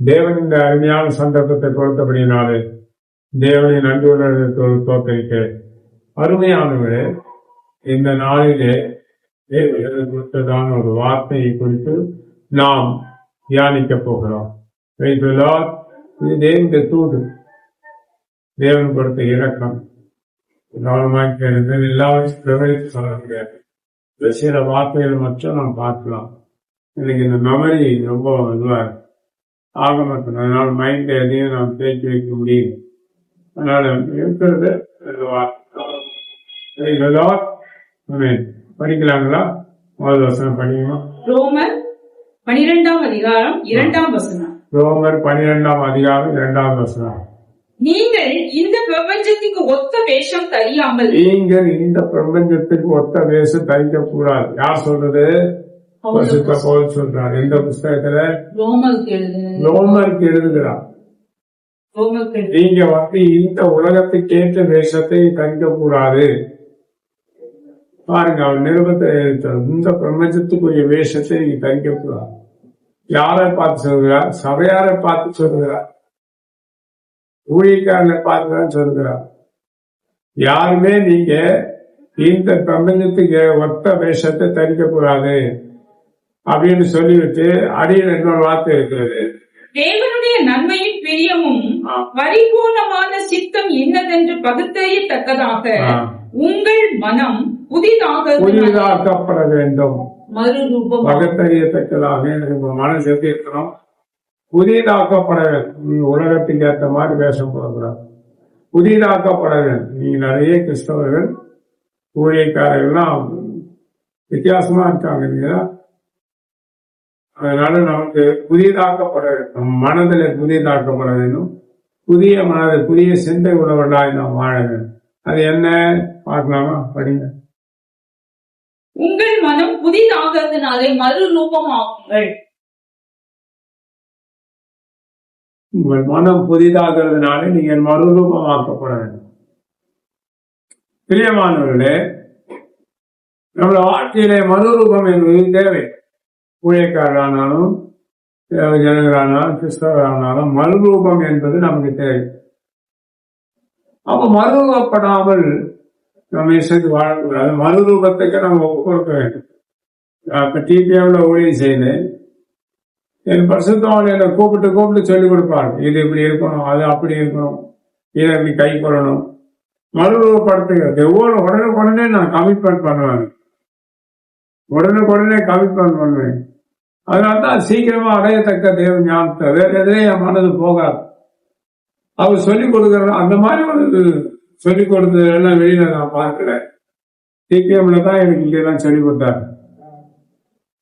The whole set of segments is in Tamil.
தேவன் இந்த அருமையான சந்தர்ப்பத்தை கொடுத்தபடினாலே தேவனை நன்றியுடன் தோற்கரிக்க அருமையானவரே, இந்த நாளிலே கொடுத்ததான ஒரு வார்த்தையை குறித்து நாம் தியானிக்க போகிறோம். இது தேவனுடைய தூது, தேவன் கொடுத்த இலக்கம். கவனமாக எல்லாரும் பிரபலித்து சொல்ல முடியாது. சில வார்த்தைகள் மட்டும் நாம் பார்க்கலாம். எனக்கு இந்த மெமரி ரொம்ப இதுவாக ஆக மாட்டேன். அதனால மைண்ட்ல எதையும் நாம் தேக்கி வைக்க முடியும். அதனால இருக்கிறது படிக்கலாங்களா? முதல் வசனம் படிக்கணும். ரோமர் 12ஆம் அதிகாரம் 2ஆம் வசனம். ரோமர் 12ஆம் அதிகாரம் 2ஆம் வசனம். நீங்கள் இந்த பிரபஞ்சத்துக்கு ஒத்த வேஷம் தெரியாமல், நீங்கள் இந்த பிரபஞ்சத்துக்கு ஒத்த வேஷம் தரிக்க கூடாது. யார் சொல்றது? பவுல் சொல்றார். எந்த புஸ்தகத்துல? ரோமருக்கு எழுதுகிறார். நீங்க இந்த உலகத்துக்கு ஏற்ற வேஷத்தை தரிக்க கூடாது. பாருங்க, அவர் நிருபத்தை இந்த பிரபஞ்சத்துக்குரிய வேஷத்தை நீங்க தரிக்க கூடாது. யாரை பார்த்து சொல்கிறார்? சபையாரை பார்த்து சொல்கிறார், ஊழியக்காரனை பார்த்துதான் சொல்கிறார். யாருமே நீங்க இந்த பிரபஞ்சத்துக்கு ஒத்த வேஷத்தை தரிக்க கூடாது அப்படின்னு சொல்லிவிட்டு அடியில் இன்னொரு வார்த்தை இருக்கிறது. தேவனுடைய நன்மையின் பிரியமும் பரிபூர்ணமான சித்தம் என்னதென்று பகுத்தறியத்தக்கதாக உங்கள் மனம் புதிதாக்கப்பட வேண்டும். பகுத்தறியத்தக்கதாக மனசு எப்படி இருக்கணும்? புதிதாக்கப்பட வேண்டும். உலகத்துக்கு ஏற்ற மாதிரி வேஷம் போடக்கூடாது, புதிதாக்கப்பட வேண்டும். நீங்க நிறைய கிறிஸ்தவர்கள் ஊழியக்காரர்கள்லாம் வித்தியாசமா இருக்காங்க இல்லையா? அதனால நமக்கு புதிதாக்கப்பட வேண்டும். மனதில் புதிதாக்கப்பட வேண்டும். புதிய மனதில் புதிய சிந்தை உள்ளவர்களாய் நாம் வாழ வேண்டும். அது என்ன பார்க்கலாமா? படிங்க. உங்கள் மனம் புதிதாகிறதுனாலே மறுரூபமாகுங்கள். உங்கள் மனம் புதிதாகிறதுனாலே நீங்கள் மறுரூபமாக்கப்பட வேண்டும். பிரியமானவர்களே, நம்முடைய வாழ்க்கையிலே மறுரூபம் என்பது தேவை. ஊழியக்காரரானாலும் ஜனங்களானாலும் கிறிஸ்தவரானாலும் மறுரூபம் என்பது நமக்கு தேவை. அப்ப மறுரூபப்படாமல் நம்ம இசைக்கு வாழக்கூடாது. மறுரூபத்துக்கு நம்ம கொடுக்க வேண்டும். இப்ப டிபிஎம்ல ஊழியம் செய்தேன். என் பரிசுத்தவான்களை கூப்பிட்டு சொல்லிக் கொடுப்பாங்க. இது இப்படி இருக்கணும், அது அப்படி இருக்கணும், இதை இப்படி கை கொள்ளணும். மறுரூபப்படுத்துகிறது உடனே நான் கமிட்மெண்ட் பண்ணுவேன். உடனே கமிட்மெண்ட் பண்ணுவேன். அதனால்தான் சீக்கிரமா அடையத்தக்க தேவ ஞானத்தை வேற எதிரே என் மனது போகாது. அவர் சொல்லிக் கொடுக்கற அந்த மாதிரி ஒரு சொல்லிக் கொடுத்ததெல்லாம் வெளியில நான் பார்க்கிறேன். டிபிஎம்ல தான் எனக்கு இங்கெல்லாம் சொல்லிக் கொடுத்தாரு.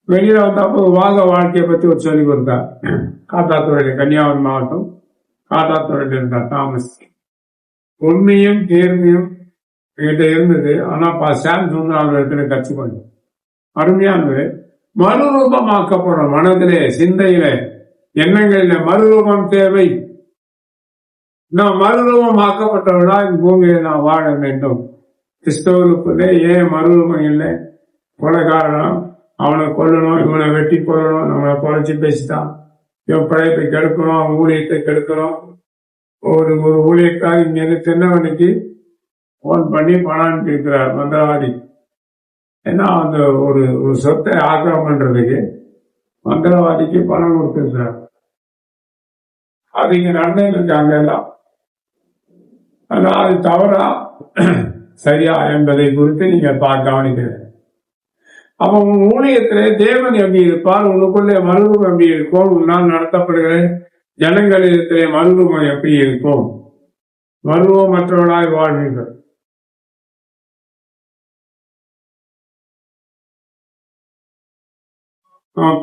வெளியில வந்தப்போ வாங்க வாழ்க்கையை பத்தி ஒரு சொல்லிக் கொடுத்தார். காத்தாத்துறையில, கன்னியாகுமரி மாவட்டம் காத்தாத்துறையில இருந்தார் தாமஸ். உண்மையும் தேர்மையும் என்கிட்ட இருந்தது. ஆனா சாம் சுந்தராவிடத்துல கற்றுக்கொண்டேன். அருமையானது. மறுரூபமாக்கப்படும் மனதிலே, சிந்தையில, எண்ணங்களில மறுரூபம் தேவை. நாம் மறுரூபமாக்கப்பட்டவர்களா இந்த பூமியை நாம் வாழ வேண்டும். கிறிஸ்தவர்களுக்குள்ளே ஏன் மறுரூபம் இல்லை? கொலைகாரனும் அவனை கொல்லணும், இவனை வெட்டி கொள்ளணும், நம்மளை குறைச்சி பேசிட்டான், இவன் பிழைப்பை கெடுக்கணும், அவன் ஊழியத்தை கெடுக்கணும். ஒரு ஊழியக்காரர் இங்க தென்னவனுக்கு போன் பண்ணி பணம் அனுப்பி இருக்கிறார் மந்திரவாதி. ஏன்னா அந்த ஒரு சொத்தை ஆக்கிரமம் பண்றதுக்கு மந்திரவாதிக்கு பணம் கொடுத்திருக்கிறார். அது இங்க நடந்துருக்கு அங்கெல்லாம். ஆனா அது தவறா சரியா என்பதை குறித்து நீங்க கவனிக்கிறேன். அப்ப உன் ஊழியத்திலே தேவன் எப்படி இருப்பார்? உனக்குள்ளே மறுரூபம் எப்படி இருக்கும்? உன்னால் நடத்தப்படுகிற ஜனங்களிடத்திலே மறுரூபம் எப்படி இருக்கும்? மறுரூபமற்றவர்களாய் வாழ்வீர்கள்.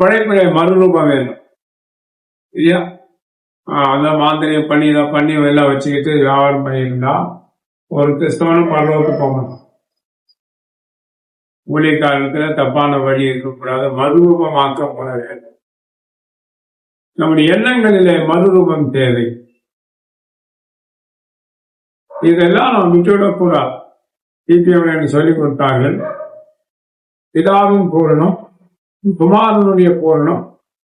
பழைய மறுரூபம் வேணும் இல்லையா? அந்த மாந்திரியம் பண்ணி எல்லாம் வச்சுக்கிட்டு வியாபாரம் பண்ணியிருந்தா ஒரு கிறிஸ்தவனும் பரலோகத்துக்கு போகணும். ஊழியக்காரத்துல தப்பான வழி இருக்கக்கூடாது. மறுரூபமாக்கப்பட வேண்டும். நம்முடைய எண்ணங்களிலே மறுரூபம் தேவை. இதெல்லாம் நாம் விட்டுவிடக்கூடாது. டிபிஎம் எனக்கு சொல்லிக் கொடுத்தார்கள். பிதாவின் பூரணம், குமாரனுடைய பூரணம்,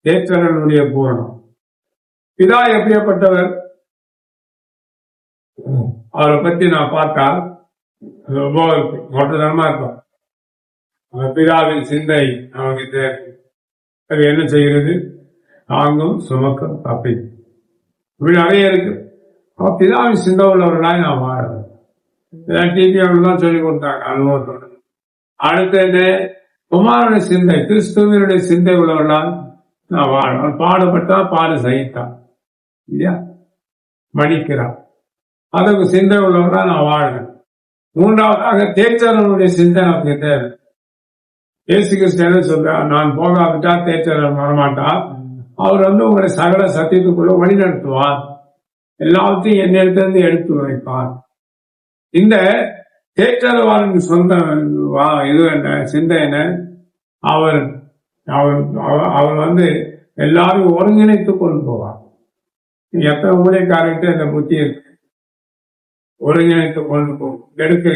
தேற்றனுடைய பூரணம். பிதா எப்படிப்பட்டவர்? அவரை பத்தி நான் பார்த்தா ரொம்ப மொட்டதனமா இருக்கும். அந்த பிதாவின் சிந்தை நமக்கு தேவை. அது என்ன செய்கிறது? தாங்கும் சுமக்கும் தப்பி இப்படி நிறைய இருக்கு. பிதாவின் சிந்தை உள்ளவர்களாய் நான் வாழறேன். டிபி தான் சொல்லி கொடுத்தாங்க அனுபவத்தோட. அடுத்தது குமாரனுடைய சிந்தை, கிறிஸ்துவனுடைய சிந்தை உள்ளவர்களால் நான் வாழ பாடுபட்டா பாடு சகித்தான் இல்லையா, மடிக்கிறான். அதுக்கு சிந்தை உள்ளவர்களா நான் வாழ்றேன். மூன்றாவதாக தேற்றவனுடைய சிந்தை நமக்கு தேவை. இயேசு கிறிஸ்து என்ன சொல்றார்? நான் போகாவிட்டா தேற்றவர் வரமாட்டார். அவர் உங்களை சகல சத்தியத்துக்குள்ள வழி நடத்துவார், எல்லாத்தையும் என்னிடத்திலிருந்து எடுத்து வைப்பார். இந்த தேற்றவாரின் சொந்த இது என்ன, சிந்தை என்ன? அவர் அவர் எல்லாரும் ஒருங்கிணைத்து கொண்டு போவார். எத்தனை ஊழியக்காரர்கிட்ட இந்த புத்தி இருக்கு, ஒருங்கிணைத்து கொண்டு போகும். எடுக்க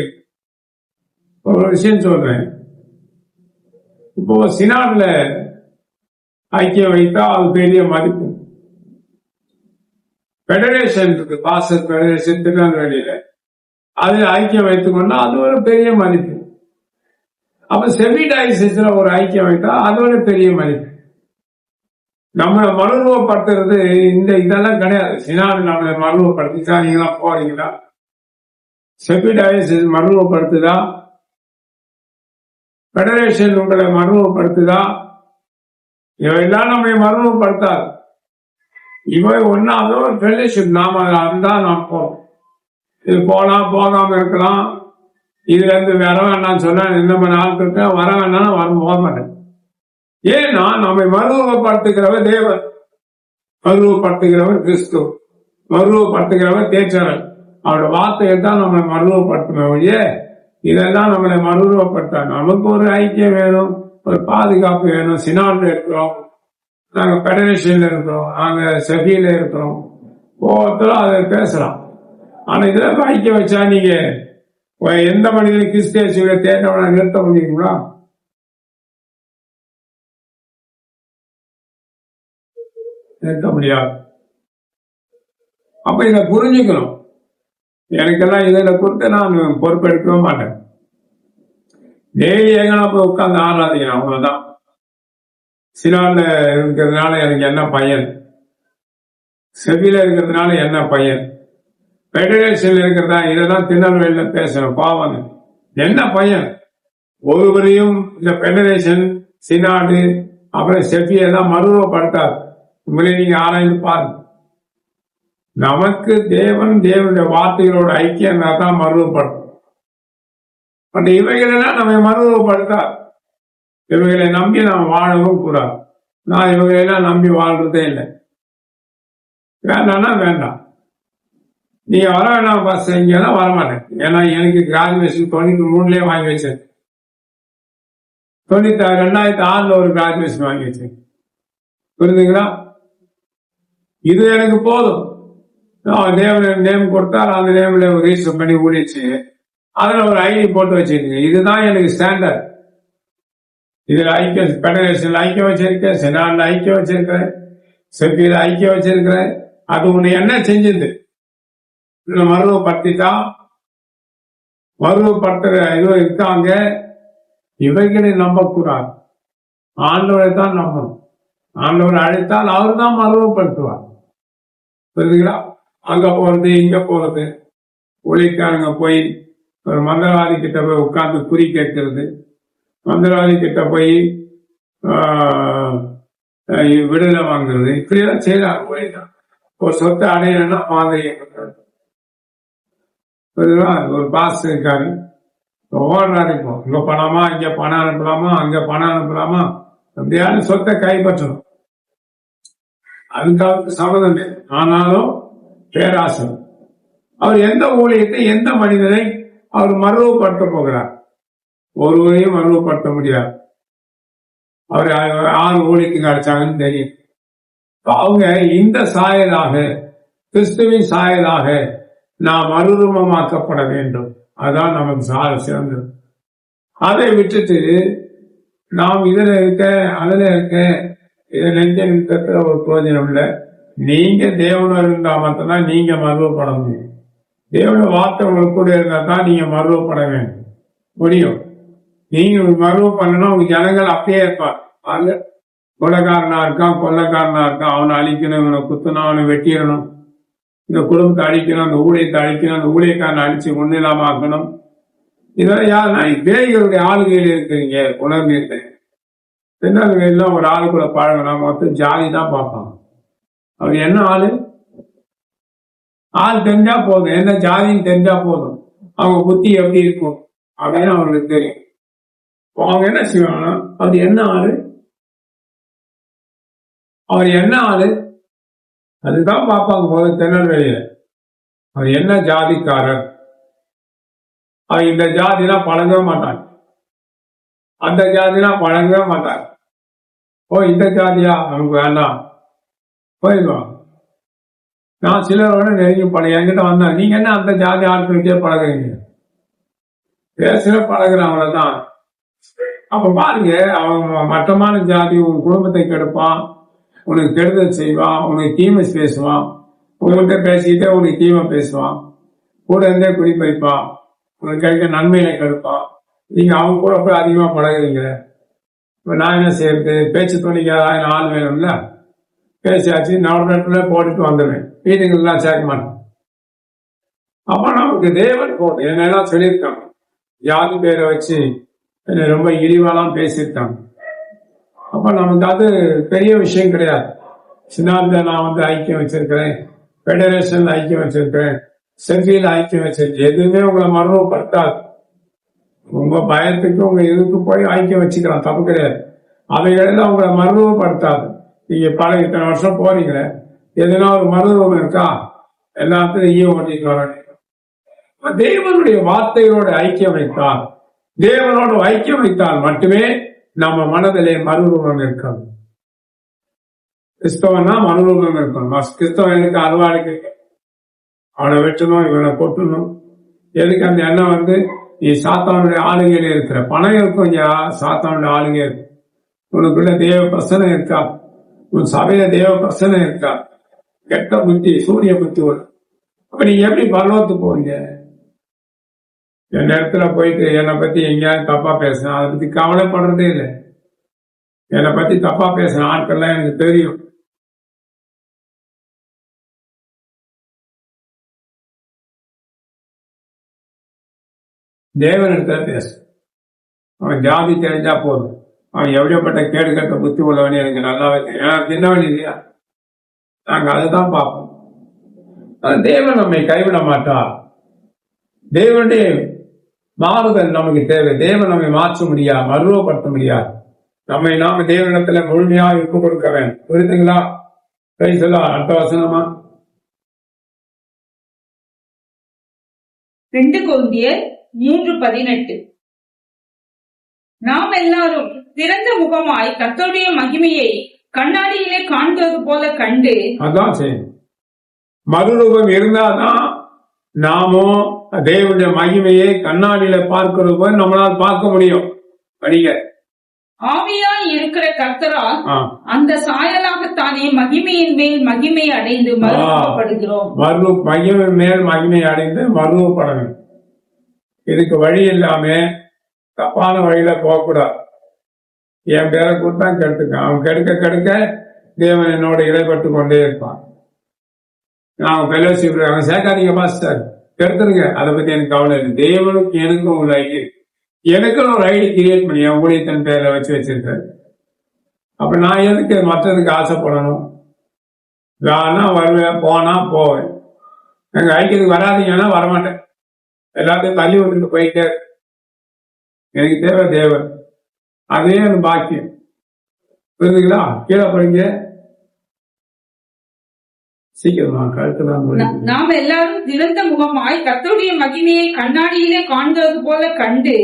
ஒரு விஷயம் சொல்றேன். இப்போ சினாட்ல ஐக்கியம் வைத்தா அது பெரிய மதிப்பு. பெடரேஷன் இருக்கு, பாசர் பெடரேஷன் திருநெல்வேலியில, அது ஐக்கியம் வைத்துக் கொண்டா அது ஒரு பெரிய மதிப்பு. அப்ப செமிடைசஸ்ல ஒரு ஐக்கியம் வைத்தா அது ஒரு பெரிய மதிப்பு. நம்ம மறுரூபப்படுத்துறது இந்த இதெல்லாம் கிடையாது. சினாடு நம்மளை மறுரூபப்படுத்திச்சா? நீங்களாம் போறீங்களா? செமிடைசஸ் மறுரூபப்படுத்துதா? பெடரேஷன் உங்களை மறுரூபப்படுத்துதா? இவையெல்லாம் நம்ம மறுரூபப்படுத்தாது. இவை ஒன்னாவது ஒரு ஃபெலோஷிப். நாம அதுதான் நாம் போறோம். இது போலாம், போகாம இருக்கலாம். இதுல இருந்து வர வேண்டாம்னு சொன்னா என்ன பண்ண ஆள் இருக்க, வர வேண்டாம் வர போக மாட்டேன். ஏன்னா நம்மை மறுரூபப்படுத்துகிறவர் தேவன், மறுரூபப்படுத்துகிறவர் கிறிஸ்து, மறுரூபப்படுத்துகிறவர் தேற்றரன். அவரோட வார்த்தையை தான் நம்மளை மறுரூபப்படுத்தணும் வழியே இதெல்லாம் நம்மளை மறுரூபப்படுத்த. நமக்கு ஒரு ஐக்கியம் வேணும், ஒரு பாதுகாப்பு வேணும். சினாட்ல இருக்கிறோம், நாங்க பெடரேஷன்ல இருக்கிறோம், நாங்க செபியில இருக்கிறோம், ஒவ்வொருத்தரும் அதை பேசலாம். ஆனா இதுல ஐக்கியம் வச்சா நீங்க எந்த மனிதனும் கிறிஸ்தேசுவை தேர்ந்தவனை நிறுத்த முடியுங்களா? நிறுத்த முடியாது. அப்ப இதை புரிஞ்சுக்கணும். எனக்கெல்லாம் இதுல குறித்து நான் பொறுப்பெடுக்கவே மாட்டேன். டெய்லி எங்கன்னா போய் உட்கார்ந்து ஆராதிக்கணும், அவ்வளவுதான். சினால இருக்கிறதுனால எனக்கு என்ன பயன்? செவில இருக்கிறதுனால என்ன பயன்? பெடரேஷன்ல இருக்கிறதா இதெல்லாம் திருநெல்வேலியில பேசணும் பாவம், என்ன பயன்? ஒருவரையும் இந்த பெடரேஷன், சினாடு, அப்புறம் செபி எல்லாம் மறுரூபப்படுத்தாது. உங்களை நீங்க ஆராய்ந்து பாருங்க. நமக்கு தேவனுடைய வார்த்தைகளோட ஐக்கியம் தான் மறுரூபப்படுத்தும். பட் இவைகளெல்லாம் நம்ம மறுரூபப்படுத்தாது. இவைகளை நம்பி நாம் வாழவும் கூடாது. நான் இவைகளெல்லாம் நம்பி வாழ்றதே இல்லை. வேண்டாம்னா வேண்டாம். நீங்க வர வேணாம் பஸ் இங்கன்னா வரமாட்டேன். ஏன்னா எனக்கு கிராஜுவேஷன் 93லயே வாங்கி வச்சேன். 2006 ஒரு கிராஜுவேஷன் வாங்கி வச்சேன். புரியுதுங்களா? இது எனக்கு போதும். தேவன் நேம் கொடுத்தாரு, அந்த நேம்ல ரிஜிஸ்டர் பண்ணி ஊழிச்சு அதுல ஒரு ஐடி போட்டு வச்சிருக்கீங்க. இதுதான் எனக்கு ஸ்டாண்டர்ட். இதுல ஐக்கியம், பெடரேஷன்ல ஐக்கியம் வச்சிருக்கேன், செனாட்ல ஐக்கியம் வச்சிருக்கிறேன், செபியில ஐக்கியம் வச்சிருக்கிறேன். அது உன்னை என்ன செஞ்சது? மறுரூபப்படுத்திட்டா, மறுரூபப்படுத்துற இது இருக்காங்க. இவைகளை நம்பக்கூடாது. ஆண்டவரை தான் நம்பணும். ஆண்டவர் அழைத்தால் அவர் தான் மறுரூபப்படுத்துவார். புரியுதுங்களா? அங்க போறது, இங்க போறது, ஒளிக்காரங்க போய் ஒரு மந்திரவாதி கிட்ட போய் உட்கார்ந்து குறி கேட்கறது, மந்திரவாதி கிட்ட போய் விடுதலை வாங்குறது, இப்படியெல்லாம் செய்யறாங்க. ஒளிதான் ஒரு சொத்தை அடையணும்னா மாதிரி ஒரு பாஸ் இருக்காரு, ஓடுறாரு. இப்போ இங்க பணமா, இங்க பணம் அனுப்பலாமா, அங்க பணம் அனுப்பலாமா, அப்படியான சொத்தை கைப்பற்றணும். அதுக்காக சம்மதம். ஆனாலும் பேராசை. அவர் எந்த ஊழியத்தை, எந்த மனிதனை அவர் மறுரூபப்படுத்த போகிறார்? ஒருவரையும் மறுரூபப்படுத்த முடியாது. அவர் 6 ஊழியத்துக்கு அடிச்சாங்கன்னு தெரியும். அவங்க இந்த சாயலாக, கிறிஸ்துவின் சாயலாக நாம் மறுரூபமாக்கப்பட வேண்டும். அதான் நமக்கு சிறந்தது. அதை விட்டுட்டு நாம் இதுல இருக்க, அதுல இருக்க, இதை நெஞ்ச நிறுத்த ஒரு பிரயோஜனம் இல்லை. நீங்க தேவனோட இருந்தா மட்டும்தான் நீங்க மறுவப்பட முடியும். தேவனோட வார்த்தை உங்களுக்கு கூட இருந்தா தான் நீங்க மறுவப்பட வேண்டும் முடியும். நீங்க மறுவ பண்ணணும், உங்க ஜனங்கள் அப்படியே இருப்பார். அது கொலைக்காரனா இருக்கான், கொள்ளைக்காரனா இருக்கான், அவனை அழிக்கணும், இவனை குத்தணும், அவனை வெட்டிடணும், இந்த குடும்பத்தை அழிக்கணும், அந்த ஊழியத்தை அழிக்கணும், அந்த ஊழியக்காரனை அழிச்சு ஒண்ணு இல்லாம ஆக்கணும். இதெல்லாம் யாருன்னா பேய்களுடைய ஆளுகையில் இருக்கிறீங்க, உணர்ந்து இருக்கிறீங்க. திருநெல்வேலியில ஒரு ஆளு கூட பழகணும், மொத்தம் ஜாதி தான் பார்ப்பாங்க. அவர் என்ன ஆளு? ஆள் தெரிஞ்சா போதும், என்ன ஜாதின்னு தெரிஞ்சா போதும், அவங்க புத்தி எப்படி இருக்கும் அப்படின்னு அவங்களுக்கு தெரியும். அவங்க என்ன செய்வாங்கன்னா, அவர் என்ன ஆளு, அவர் என்ன ஆளு அதுதான் பார்ப்பாங்க போது. திருநெல்வேலியில அவர் என்ன ஜாதிக்காரர், அவர் இந்த ஜாதிலாம் பழகவே மாட்டாங்க, அந்த ஜாதிலாம் பழகவே மாட்டாங்க. ஓ இந்த ஜாதியா நமக்கு வேண்டாம் போயிடுவாங்க. நான் சிலரோட நெருங்கி பழக என்கிட்ட வந்தேன், நீங்க என்ன அந்த ஜாதி ஆட்களுக்கே பழகுறீங்க, பேசுற பழகுறவங்களதான். அப்ப பாருங்க, அவன் மட்டமான ஜாதி உன் குடும்பத்தை கெடுப்பான், உனக்கு கெடுதல் செய்வான், உனக்கு தீமை பேசுவான், உங்கள்கிட்ட பேசிக்கிட்டே உனக்கு தீமை பேசுவான், கூட இருந்தே குறிப்பைப்பான், உனக்கு கிடைக்க நன்மையில கெடுப்பான். நீங்க அவங்க கூட போய் அதிகமா பழகுறீங்க. இப்ப நான் என்ன செய்யறது, பேச்சு துணிக்காத ஆள் வேணும்ல, பேசியாச்சு, நான் இடத்துல போட்டுட்டு வந்துடுவேன், வீட்டுக்கெல்லாம் சேர்க்க மாட்டேன். அப்ப நமக்கு தேவன் போட்டு என்னெல்லாம் சொல்லியிருக்காங்க, ஜாதி பேரை வச்சு என்னை ரொம்ப இழிவாலாம் பேசியிருக்காங்க. அப்ப நமக்கு அது பெரிய விஷயம் கிடையாது. சின்னார்ல நான் ஐக்கியம் வச்சிருக்கிறேன், பெடரேஷன்ல ஐக்கியம் வச்சிருக்கிறேன், சென்ட்ரியில ஐக்கியம் வச்சிருக்கேன், எதுவுமே உங்களை மர்வப்படுத்தாது. உங்க பயத்துக்கு உங்க இதுக்கு போய் ஐக்கியம் வச்சுக்கலாம், தப்பு கிடையாது. அவைகளெல்லாம் உங்களை மர்வப்படுத்தாது. நீங்க பல இத்தனை வருஷம் போறீங்களே, எதுனா ஒரு மருத்துவம் இருக்கா, எல்லாத்தையும் ஈவ ஓட்டிட்டு வர வேண்டும். தேவனுடைய வார்த்தையோட ஐக்கியம் வைத்தால், தேவனோட ஐக்கியம் வைத்தால் மட்டுமே நம்ம மனதிலே மறுரூபம் இருக்காது. கிறிஸ்தவனா மறுரூபம் இருக்கணும். கிறிஸ்தவனுக்கு அருவாளுக்கு அவனை வெட்டணும், இவனை கொட்டணும். எதுக்கு அந்த எண்ணம் நீ சாத்தானுடைய ஆளுகையில இருக்கிற பணம் இருக்கும், சாத்தானுடைய ஆளுகை இருக்கும். உனக்குள்ள தேவ பிரசனை இருக்கா, உன் சபையில தேவ பிரசனை இருக்கா, கெட்ட புத்தி சூரிய புத்தி வரும். அப்ப நீங்க எப்படி பரலோகத்துக்கு போவீங்க? என் இடத்துல போயிட்டு என்னை பத்தி எங்கேயாவது தப்பா பேசுறேன், அதை பத்தி கவலைப்படுறதே இல்லை. என்னை பத்தி தப்பா பேசுற ஆட்கள்லாம் எனக்கு தெரியும். தேவன் இடத்துல பேச அவன் ஜாதி தெரிஞ்சா போதும், அவன் எவ்வளவுப்பட்ட கேடு கட்ட புத்தி உள்ளவனே எனக்கு நல்லாவே தெரியும். சின்னவன் இல்லையா, நாங்க அதுதான் பார்ப்போம். தேவன் நம்மை கைவிட மாட்டார். தேவனுடைய மாறுதல் நமக்கு தேவை. தேவன் நம்மை மாற்ற முடியாது, மறுவப்படுத்த முடியாது. நம்மை நாம தேவனிடத்துல முழுமையா இருப்பு கொடுக்க வேண்டும். புரியுதுங்களா? சொல்லலாம். அடுத்த வசனமா 2 கொரிந்தியர் 3:18. நாம் எல்லாரும் திறந்த முகமாய் கர்த்தருடைய மகிமையை கண்ணாடியிலே காண்பது போல கண்டு, அதான் செய்யணும். மறுரூபம் இருந்தாதான் நாமோ தேவனுடைய மகிமையை கண்ணாடியில பார்க்கிறது போது நம்மளால் பார்க்க முடியும். படிங்க. ஆவியாய் இருக்கிற கர்த்தரால் அந்த சாயலாகத்தானே மகிமையின் மேல் மகிமை அடைந்து மறுரூபப்படுகிறோம். மகிமை மேல் மகிமை அடைந்து மறுரூபப்பட வேண்டும். இதுக்கு வழி இல்லாம தப்பான வழியில போகக்கூடாது. என் பேரை கூட்டான் கெடுத்துக்கான், அவன் கெடுக்க கெடுக்க தேவன் என்னோட இடைப்பட்டு கொண்டே இருப்பான். நான் பெலோஷிப் அவன் சேர்க்காதீங்க பாஸ்டர், கெடுத்துருங்க, அதை பத்தி எனக்கு கவலை இல்லை. தேவனுக்கு எனக்கும் ஒரு ஐடி, எனக்குன்னு ஒரு ஐடி கிரியேட் பண்ணி என் ஊழியத்தின் பேரை வச்சிருக்காரு. அப்ப நான் எதுக்கு மற்றதுக்கு ஆசைப்படணும்? வேணா வருவேன், போனா போவேன். எங்க ஐக்கியத்துக்கு வராதீங்கன்னா வரமாட்டேன், எல்லாத்தையும் தள்ளி விட்டுட்டு போயிட்டே. எனக்கு தேவை தேவன், அதே எனக்கு பாக்கியம். புரியுதுங்களா? கீழே போறீங்க சீக்கிரமா கருத்து. நாம் எல்லாரும் திறந்த முகமாய் கர்த்தருடைய மகிமையை கண்ணாடியிலே காண்கிறது போல கண்டு,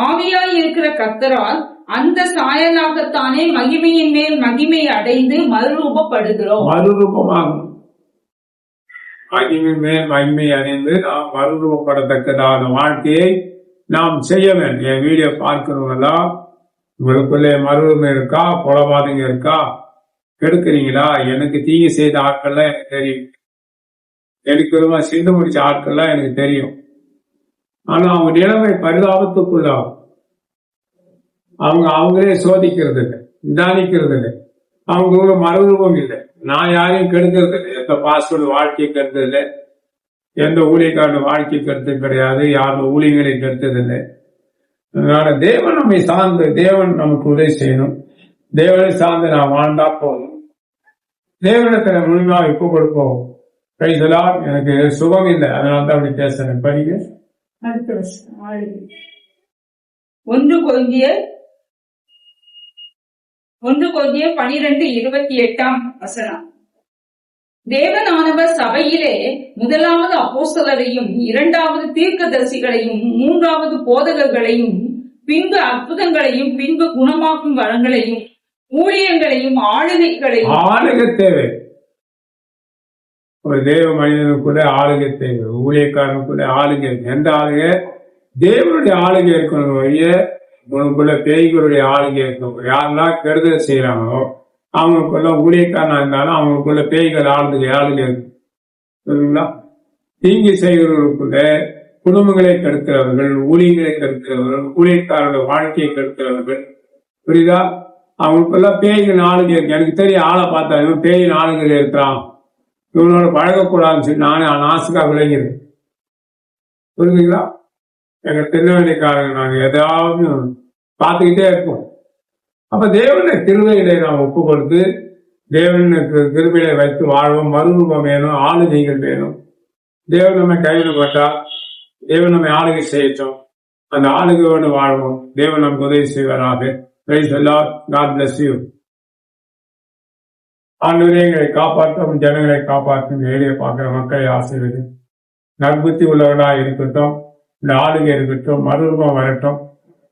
ஆவியாய் இருக்கிற கர்த்தரால் அந்த சாயலாகத்தானே மகிமையின் மேல் மகிமை அடைந்து மறுரூபப்படுகிறோம். மறுரூபமாகும். மகிமை மேல் மகிமை அடைந்து நாம் மறுரூபப்படத்தக்கதான வாழ்க்கையை நாம் செய்ய வேண்டும். என் வீடியோ பார்க்கிறவங்களா, உங்களுக்குள்ளே மறுரூபம் இருக்கா, கொலபாதகம் இருக்கா, கெடுக்கிறீங்களா? எனக்கு தீங்கு செய்த ஆட்கள்லாம் எனக்கு தெரியும், எனக்கு விதமா சிந்து முடிச்ச ஆட்கள்லாம் எனக்கு தெரியும். ஆனா அவங்க நிலைமை பரிதாபத்துக்குள்ளாகும். அவங்களே சோதிக்கிறது இல்லை, நிதானிக்கிறது இல்லை, அவங்க மறுரூபம் இல்லை. நான் யாரையும் கெடுக்கிறது இல்லை, எந்த பாஸ்வேர்டு வாழ்க்கையை கெடுத்தது இல்லை, எந்த ஊழியக்காரன் வாழ்க்கை கருத்து கிடையாது, யாரும் ஊழியர்களை கருத்ததில்லை. அதனால தேவன் நம்மை சார்ந்து, தேவன் நமக்கு உதவி செய்யணும். தேவனை சார்ந்து நான் வாழ்ந்தா போதும், தேவனத்தை முழுமையாக இப்ப கொடுப்போம். கைதெல்லாம் எனக்கு சுகம் இல்லை, அதனால தான் அப்படி பேசுறேன். படிங்க. ஒன்று கொரிந்தியர் 12:28 தேவனானவர் சபையிலே முதலாவது அப்போஸ்தலரையும், இரண்டாவது தீர்க்கதரிசிகளையும், மூன்றாவது போதகர்களையும், பின்பு அற்புதங்களையும், பின்பு குணமாக்கும் வரங்களையும், ஊழியங்களையும், ஆளுகைகளையும். ஆளுகை தேவை. ஒரு தேவ மனிதனுக்குள்ள ஆளுகை தேவை, ஊழியக்காரனுக்குள்ள ஆளுகை. எந்த ஆளுகை? தேவனுடைய ஆளுகை இருக்கணும். உனக்குள்ள பேய்களுடைய ஆளுகை இருக்கணும். யாரெல்லாம் கெடுதல் செய்யறாங்களோ அவங்களுக்குள்ள ஊழியக்காரனா இருந்தாலும் அவங்களுக்குள்ள பேய்கள் ஆளுகை இருக்கும். சரிங்களா? தீங்கு செய்கிறவர்களுக்குள்ள குடும்பங்களை கெடுக்கிறவர்கள், ஊழியர்களை கெடுக்கிறவர்கள், ஊழியக்காரருடைய வாழ்க்கையை கெடுக்கிறவர்கள். புரியுதா? அவங்களுக்குள்ள பேய்கள் ஆளுகை இருக்கு. எனக்கு தெரிய ஆளை பார்த்தா இவன் பேயின் ஆளுகை இருக்கிறான், இவனோட பழகக்கூடாதுன்னு சொல்லி நானே நாசுக்கா விளைகிறேன். புரியுதுங்களா? எங்க திருநெல்வேலிக்காரங்க நாங்க எதாவது பார்த்துக்கிட்டே இருப்போம். அப்ப தேவனுடைய கிருபைகளை நாம் ஒப்பு கொடுத்து தேவனுக்கு கிருபையை வைத்து வாழ்வோம். மறுரூபம் வேணும், ஆளுகைகள் வேணும். தேவன் நம்மை கைவிடப்பட்டா தேவன் நம்மை ஆளுகை செய்யட்டும், அந்த ஆளுகையோடு வாழ்வோம். தேவன் நமக்கு உதவி செய்வாராக. Praise the Lord. God bless you. ஆண்டவரே, எங்களை காப்பாற்றும், ஜனங்களை காப்பாற்றும், ஏழையை பார்க்கிற மக்களை ஆசீர்வதி. நற்புத்தி உள்ளவர்களா இருக்கட்டும், இந்த ஆளுகை இருக்கட்டும், மறுரூபம் வரட்டும்,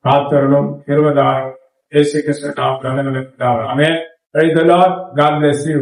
காத்தரலும் 20,000 இயேசு கிறிஸ்து நாமத்தினாலே. ஆமென். Praise the Lord. God bless you.